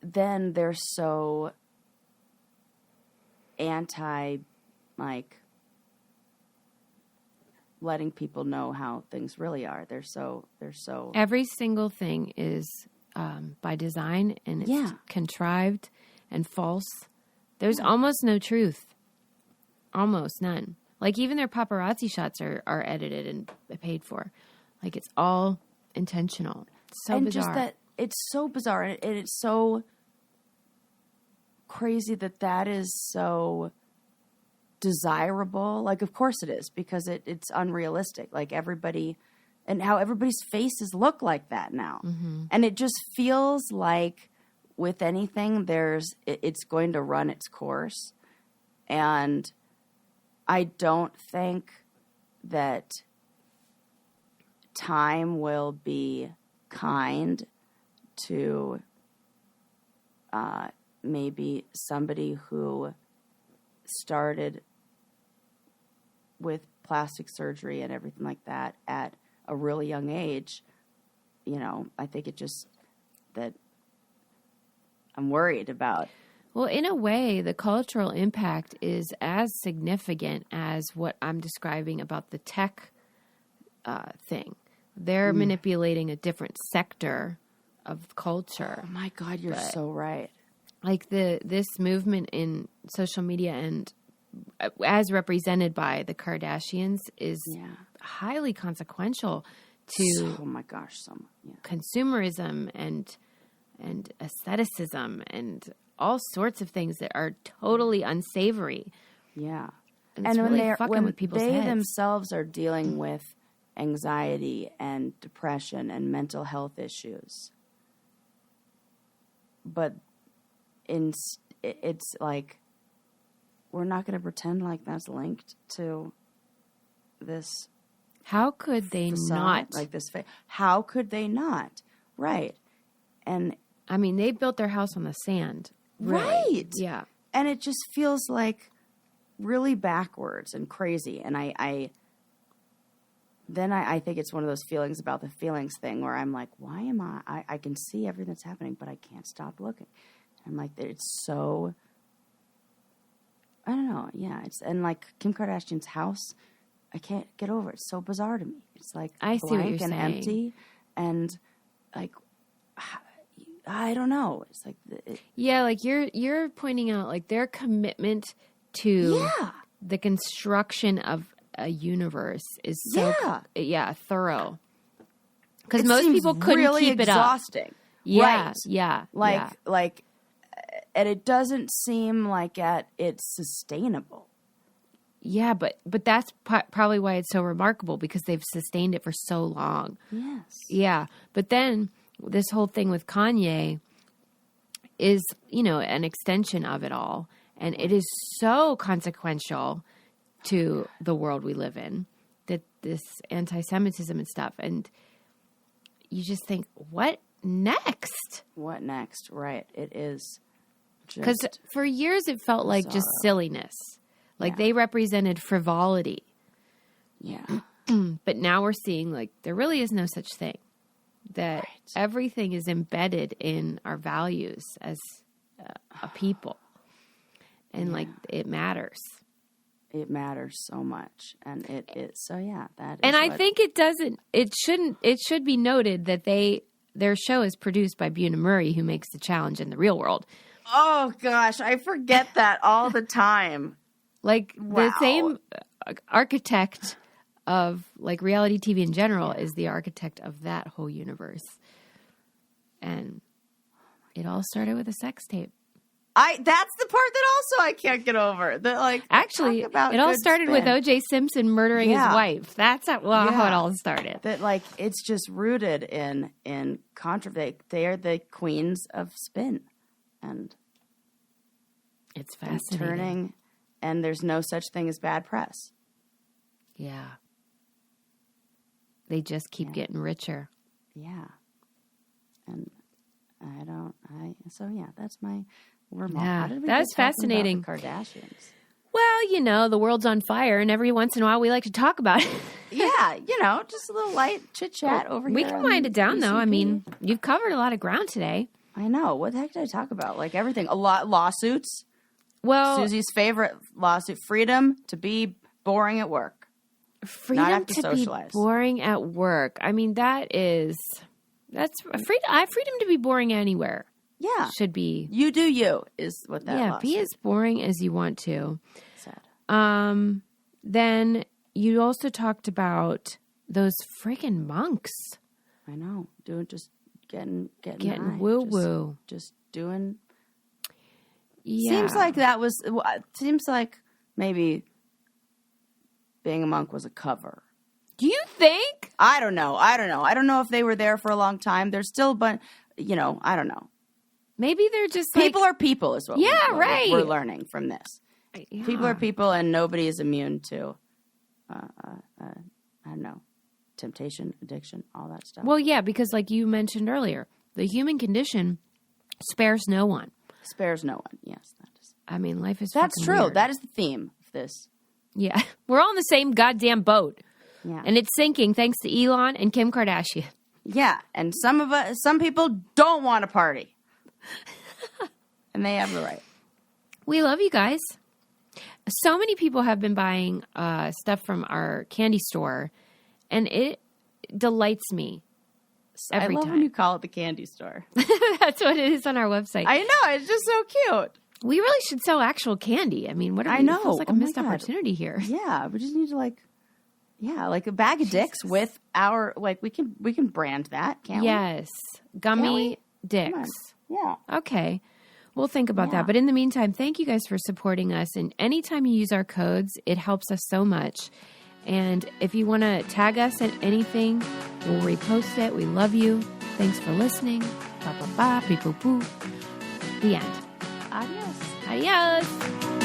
then they're so anti, like, letting people know how things really are. They're so every single thing is by design, and it's contrived and false. There's almost no truth. Almost none. Like, even their paparazzi shots are edited and paid for. Like, it's all intentional. It's so bizarre. Just that it's so bizarre, and it's so crazy that is so desirable. Like, of course it is, because it's unrealistic. Like, everybody, and how everybody's faces look like that now. And it just feels like with anything, it's going to run its course. And I don't think that time will be kind to maybe somebody who started with plastic surgery and everything like that at a really young age. I think it just that I'm worried about. Well, in a way, the cultural impact is as significant as what I'm describing about the tech thing. They're manipulating a different sector of culture. Oh my God, you're so right. Like this movement in social media, and as represented by the Kardashians, is highly consequential to consumerism and aestheticism and all sorts of things that are totally unsavory. Yeah. And it's really fucking with people's heads. They themselves are dealing with anxiety and depression and mental health issues. But it's like, we're not going to pretend like that's linked to this. How could they not? Like this. How could they not? Right. And I mean, they built their house on the sand. Really. Right. Yeah. And it just feels like really backwards and crazy. And I think it's one of those feelings about the feelings thing where I'm like, why am I can see everything that's happening, but I can't stop looking. I'm like, it's so, I don't know. Yeah. And like Kim Kardashian's house, I can't get over it. It's so bizarre to me. It's like blank and empty, and like, I don't know. It's like like you're pointing out like their commitment to the construction of a universe is so thorough. Because most people couldn't really keep exhausting. It up. Yeah, right. yeah. Like, and it doesn't seem like it's sustainable. Yeah, but that's probably why it's so remarkable, because they've sustained it for so long. Yes. Yeah, but then this whole thing with Kanye, is, an extension of it all. And it is so consequential to the world we live in, that this anti-Semitism and stuff. And you just think, what next? What next? Right. It is. Because for years it felt like just silliness. Like they represented frivolity. Yeah. But now we're seeing like there really is no such thing. That everything is embedded in our values as a people. And like it matters. It matters so much. And it is. So that is. And I think it should be noted that their show is produced by Buna Murray, who makes The Challenge in the real world. Oh gosh, I forget that all the time. Like the same architect of like reality TV in general is the architect of that whole universe. And it all started with a sex tape. That's the part that also I can't get over. That like actually it all started with O.J. Simpson murdering his wife. That's how it all started. That like it's just rooted in controversy. They are the queens of spin, and it's fascinating. Turning, and there's no such thing as bad press. Yeah, they just keep getting richer. Yeah, and that's my. Yeah, that's fascinating. Kardashians. Well, the world's on fire, and every once in a while we like to talk about it. Yeah, just a little light chit chat over here. We can wind it down, though. I mean, you've covered a lot of ground today. I know. What the heck did I talk about? Like everything. A lot lawsuits. Well, Susie's favorite lawsuit: freedom to be boring at work. Freedom to be boring at work. I mean, that's freedom to be boring anywhere. Yeah. Should be. You do you is what that lawsuit. Be as boring as you want to. Sad. Then you also talked about those freaking monks. I know. Getting woo woo. Just doing. Yeah. Seems like maybe being a monk was a cover. Do you think? I don't know. I don't know if they were there for a long time. There's still, but I don't know. Maybe they're just people are people is what right. we're learning from this. Yeah. People are people, and nobody is immune to, I don't know, temptation, addiction, all that stuff. Well, yeah, because like you mentioned earlier, the human condition spares no one. Spares no one. Yes, that is. I mean, life is. That's true. Weird. That is the theme of this. Yeah, we're all in the same goddamn boat. Yeah, and it's sinking thanks to Elon and Kim Kardashian. Yeah, and some people don't want to party. And they have the right. We love you guys. So many people have been buying stuff from our candy store, and it delights me every time. I love when you call it the candy store. That's what it is on our website. I know. It's just so cute. We really should sell actual candy. I mean, what are we? I know. It feels like a missed opportunity here. Yeah, we just need to like a bag of dicks with our we can brand that, can't we? Yes, gummy dicks. Yeah. Okay. We'll think about that. But in the meantime, thank you guys for supporting us. And anytime you use our codes, it helps us so much. And if you want to tag us in anything, we'll repost it. We love you. Thanks for listening. Ba ba ba, beep boop boop. The end. Adios. Adios.